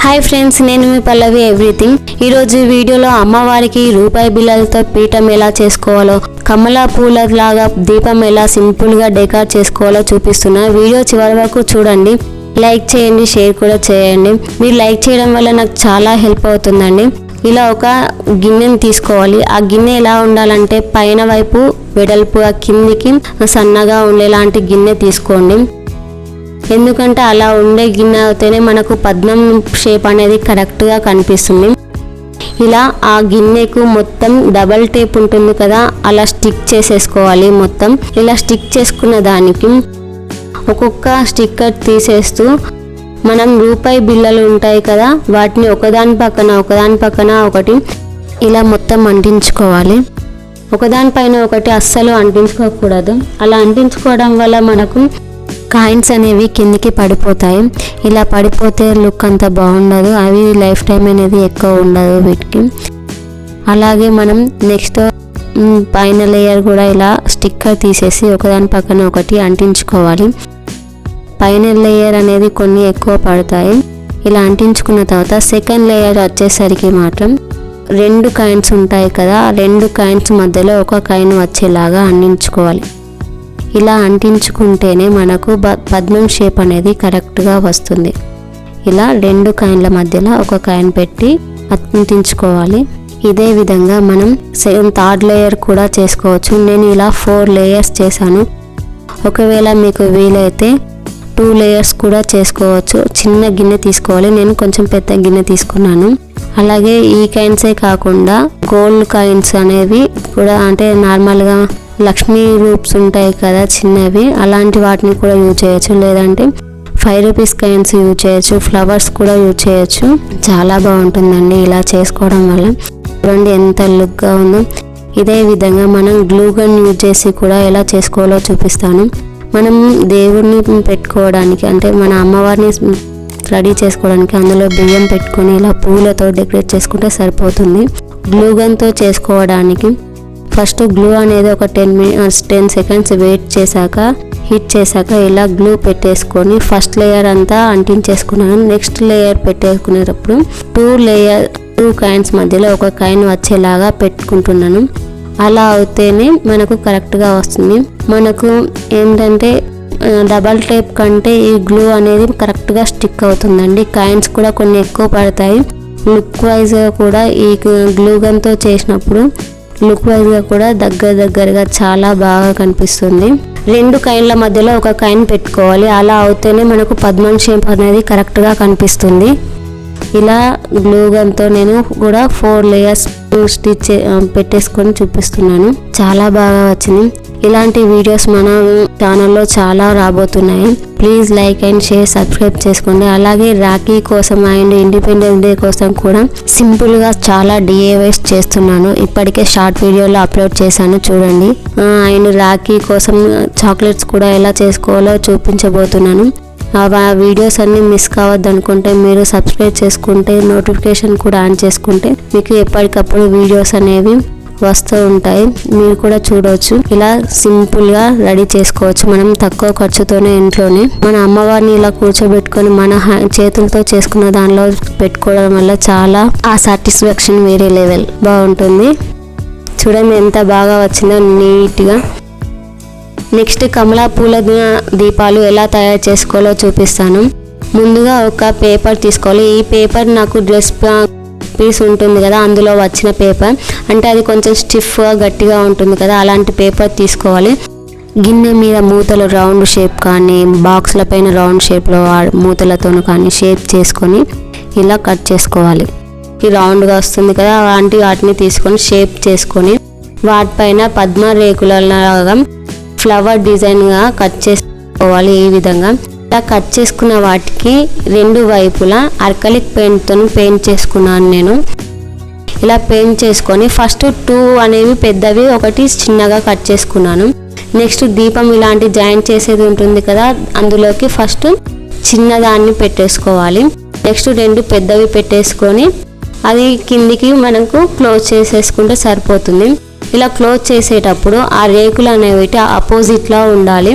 Hi friends, నేను మీ పల్లవి everything. ఈరోజు వీడియోలో అమ్మవారికి రూపాయి బిళ్ళలతో పీఠం ఎలా చేసుకోవాలో, కమలా పూల లాగా దీపం ఎలా సింపుల్గా డెకరేట్ చేసుకోవాలో చూపిస్తున్నా. వీడియో చివరి వరకు చూడండి. లైక్ చేయండి, షేర్ కూడా చేయండి. మీరు లైక్ చేయడం వల్ల నాకు చాలా హెల్ప్ అవుతుందండి. ఇలా ఒక గిన్నెని తీసుకోవాలి. ఆ గిన్నె ఎలా ఉండాలంటే పైన వైపు వెడల్పుగా, కిందికి సన్నగా ఉండేలాంటి గిన్నె తీసుకోండి. ఎందుకంటే అలా ఉండే గిన్నె అయితేనే మనకు పద్మం షేప్ అనేది కరెక్ట్గా కనిపిస్తుంది. ఇలా ఆ గిన్నెకు మొత్తం డబల్ టేప్ ఉంటుంది కదా, అలా స్టిక్ చేసేసుకోవాలి. మొత్తం ఇలా స్టిక్ చేసుకున్న దానికి ఒక్కొక్క స్టిక్కర్ తీసేస్తూ మనం రూపాయి బిళ్ళలు ఉంటాయి కదా, వాటిని ఒకదాని పక్కన ఒకటి ఇలా మొత్తం అంటించుకోవాలి. ఒకదానిపైన ఒకటి అస్సలు అంటించుకోకూడదు. అలా అంటించుకోవడం వల్ల మనకు కాయిన్స్ అనేవి కిందికి పడిపోతాయి. ఇలా పడిపోతే లుక్ అంత బాగుండదు. అవి లైఫ్ టైం అనేది ఎక్కువ ఉండదు వీటికి. అలాగే మనం నెక్స్ట్ పైన లేయర్ కూడా ఇలా స్టిక్కర్ తీసేసి ఒకదాని పక్కన ఒకటి అంటించుకోవాలి. పైన లేయర్ అనేది కొన్ని ఎక్కువ పడతాయి. ఇలా అంటించుకున్న తర్వాత సెకండ్ లేయర్ వచ్చేసరికి మాత్రం 2 కాయిన్స్ ఉంటాయి కదా, 2 కాయిన్స్ మధ్యలో ఒక కాయిన్ వచ్చేలాగా అంటించుకోవాలి. ఇలా అంటించుకుంటేనే మనకు పద్మం షేప్ అనేది కరెక్ట్గా వస్తుంది. ఇలా 2 కాయిన్ల మధ్యలో ఒక కాయిన్ పెట్టి అంటించుకోవాలి. ఇదే విధంగా మనం థర్డ్ లేయర్ కూడా చేసుకోవచ్చు. నేను ఇలా 4 లేయర్స్ చేశాను. ఒకవేళ మీకు వీలైతే 2 లేయర్స్ కూడా చేసుకోవచ్చు. చిన్న గిన్నె తీసుకోవాలి. నేను కొంచెం పెద్ద గిన్నె తీసుకున్నాను. అలాగే ఈ కాయిన్సే కాకుండా గోల్డ్ కాయిన్స్ అనేవి కూడా, అంటే నార్మల్గా లక్ష్మీ రూప్స్ ఉంటాయి కదా చిన్నవి, అలాంటి వాటిని కూడా యూజ్ చేయొచ్చు. లేదంటే 5 రూపీస్ కాయిన్స్ యూజ్ చేయొచ్చు. ఫ్లవర్స్ కూడా యూజ్ చేయొచ్చు. చాలా బాగుంటుందండి ఇలా చేసుకోవడం వల్ల. చూడండి ఎంత లుక్గా ఉందో. ఇదే విధంగా మనం గ్లూ గన్ యూజ్ చేసి కూడా ఎలా చేసుకోవాలో చూపిస్తాను. మనం దేవుడిని పెట్టుకోవడానికి, అంటే మన అమ్మవారిని రెడీ చేసుకోవడానికి అందులో బియ్యం పెట్టుకొని ఇలా పూలతో డెకరేట్ చేసుకుంటే సరిపోతుంది. గ్లూ గన్తో చేసుకోవడానికి ఫస్ట్ గ్లూ అనేది ఒక 10 సెకండ్స్ వెయిట్ చేశాక, హీట్ చేశాక ఇలా గ్లూ పెట్టేసుకొని ఫస్ట్ లేయర్ అంతా అంటించేసుకున్నాను. నెక్స్ట్ లేయర్ పెట్టేసుకునేటప్పుడు 2 కాయిన్స్ మధ్యలో ఒక కాయిన్ వచ్చేలాగా పెట్టుకుంటున్నాను. అలా అవుతేనే మనకు కరెక్ట్గా వస్తుంది. మనకు ఏంటంటే డబల్ టేప్ కంటే ఈ గ్లూ అనేది కరెక్ట్గా స్టిక్ అవుతుందండి. కాయిన్స్ కూడా కొన్ని ఎక్కువ పడతాయి. లుక్ వైజ్గా కూడా ఈ గ్లూ గన్తో చేసినప్పుడు లుక్ వైజ్గా కూడా దగ్గరగా చాలా బాగా కనిపిస్తుంది. 2 కాయిన్ల మధ్యలో ఒక కాయిన్ పెట్టుకోవాలి. అలా అవుతేనే మనకు పద్మం షేప్ అనేది కరెక్ట్గా కనిపిస్తుంది. ఇలా గ్లూ గన్తో నేను కూడా 4 లేయర్స్ స్టిచ్ పెట్టేసుకొని చూపిస్తున్నాను. చాలా బాగా వచ్చింది. ఇలాంటి వీడియోస్ మన ఛానల్లో చాలా రాబోతున్నాయి. Please like and share, subscribe చేసుకోండి. అలాగే రాఖీ కోసం అండ్ ఇండిపెండెన్స్ డే కోసం కూడా సింపుల్గా చాలా DIYs చేస్తున్నాను. ఇప్పటికే షార్ట్ వీడియోలో అప్లోడ్ చేశాను, చూడండి. అండ్ రాఖీ కోసం చాక్లెట్స్ కూడా ఎలా చేసుకోవాలో చూపించబోతున్నాను. ఆ వీడియోస్ అన్నీ మిస్ కావద్దు అనుకుంటే మీరు సబ్స్క్రైబ్ చేసుకుంటే, నోటిఫికేషన్ కూడా ఆన్ చేసుకుంటే మీకు ఎప్పటికప్పుడు వీడియోస్ అనేవి వస్తూ ఉంటాయి. మీరు కూడా చూడవచ్చు. ఇలా సింపుల్గా రెడీ చేసుకోవచ్చు మనం తక్కువ ఖర్చుతోనే ఇంట్లోనే. మన అమ్మవారిని ఇలా కూర్చోబెట్టుకొని మన చేతులతో చేసుకున్న దానిలో పెట్టుకోవడం వల్ల చాలా ఆ సాటిస్ఫాక్షన్ వేరే లెవెల్ బాగుంటుంది. చూడండి ఎంత బాగా వచ్చిందో నీట్గా. నెక్స్ట్ కమలా పూల దీపాలు ఎలా తయారు చేసుకోవాలో చూపిస్తాను. ముందుగా ఒక పేపర్ తీసుకోవాలి. ఈ పేపర్ నాకు డ్రెస్ పీస్ ఉంటుంది కదా, అందులో వచ్చిన పేపర్. అంటే అది కొంచెం స్టిఫ్గా గట్టిగా ఉంటుంది కదా, అలాంటి పేపర్ తీసుకోవాలి. గిన్నె మీద మూతలు రౌండ్ షేప్ కానీ, బాక్స్ల పైన రౌండ్ షేప్లో మూతలతో కానీ షేప్ చేసుకొని ఇలా కట్ చేసుకోవాలి. ఈ రౌండ్గా వస్తుంది కదా, అలాంటి వాటిని తీసుకొని షేప్ చేసుకొని వాటిపైన పద్మ రేకులలాగా ఫ్లవర్ డిజైన్గా కట్ చేసుకోవాలి. ఈ విధంగా ఇలా కట్ చేసుకున్న వాటికి 2 వైపులా అర్కలిక్ పెయింట్తో పెయింట్ చేసుకున్నాను నేను. ఇలా పెయింట్ చేసుకొని ఫస్ట్ 2 అనేవి పెద్దవి, ఒకటి చిన్నగా కట్ చేసుకున్నాను. నెక్స్ట్ దీపం ఇలాంటి జాయింట్ చేసేది ఉంటుంది కదా, అందులోకి ఫస్ట్ చిన్నదాన్ని పెట్టేసుకోవాలి. నెక్స్ట్ 2 పెద్దవి పెట్టేసుకొని అది కిందికి మనకు క్లోజ్ చేసేసుకుంటే సరిపోతుంది. ఇలా క్లోజ్ చేసేటప్పుడు ఆ రేకులు అనేవి ఆపోజిట్లో ఉండాలి.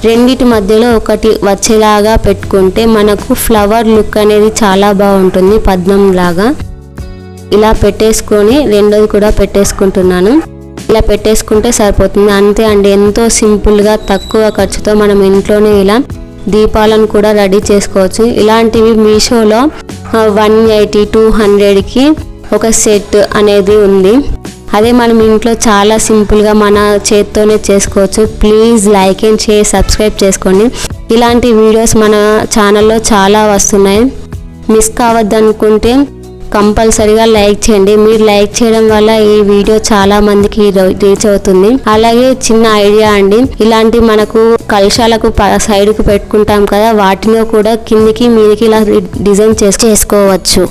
రెండిటి మధ్యలో ఒకటి వచ్చేలాగా పెట్టుకుంటే మనకు ఫ్లవర్ లుక్ అనేది చాలా బాగుంటుంది, పద్మం లాగా. ఇలా పెట్టేసుకొని రెండోది కూడా పెట్టేసుకుంటున్నాను. ఇలా పెట్టేసుకుంటే సరిపోతుంది. అంతే అండి, ఎంతో సింపుల్గా తక్కువ ఖర్చుతో మనం ఇంట్లోనే ఇలా దీపాలను కూడా రెడీ చేసుకోవచ్చు. ఇలాంటివి మీషోలో 180, 200కి ఒక సెట్ అనేది ఉంది. అదే మనం ఇంట్లో చాలా సింపుల్గా మన చేత్తోనే చేసుకోవచ్చు. Please like and share, subscribe చేసుకోండి. ఇలాంటి వీడియోస్ మన ఛానల్లో చాలా వస్తున్నాయి. మిస్ కావద్దనుకుంటే కంపల్సరీగా లైక్ చేయండి. మీరు లైక్ చేయడం వల్ల ఈ వీడియో చాలా మందికి రీచ్ అవుతుంది. అలాగే చిన్న ఐడియా అండి, ఇలాంటి మనకు కలశాలకు సైడ్కు పెట్టుకుంటాం కదా, వాటిని కూడా కిందికి మీదికి ఇలా డిజైన్ చేసుకోవచ్చు.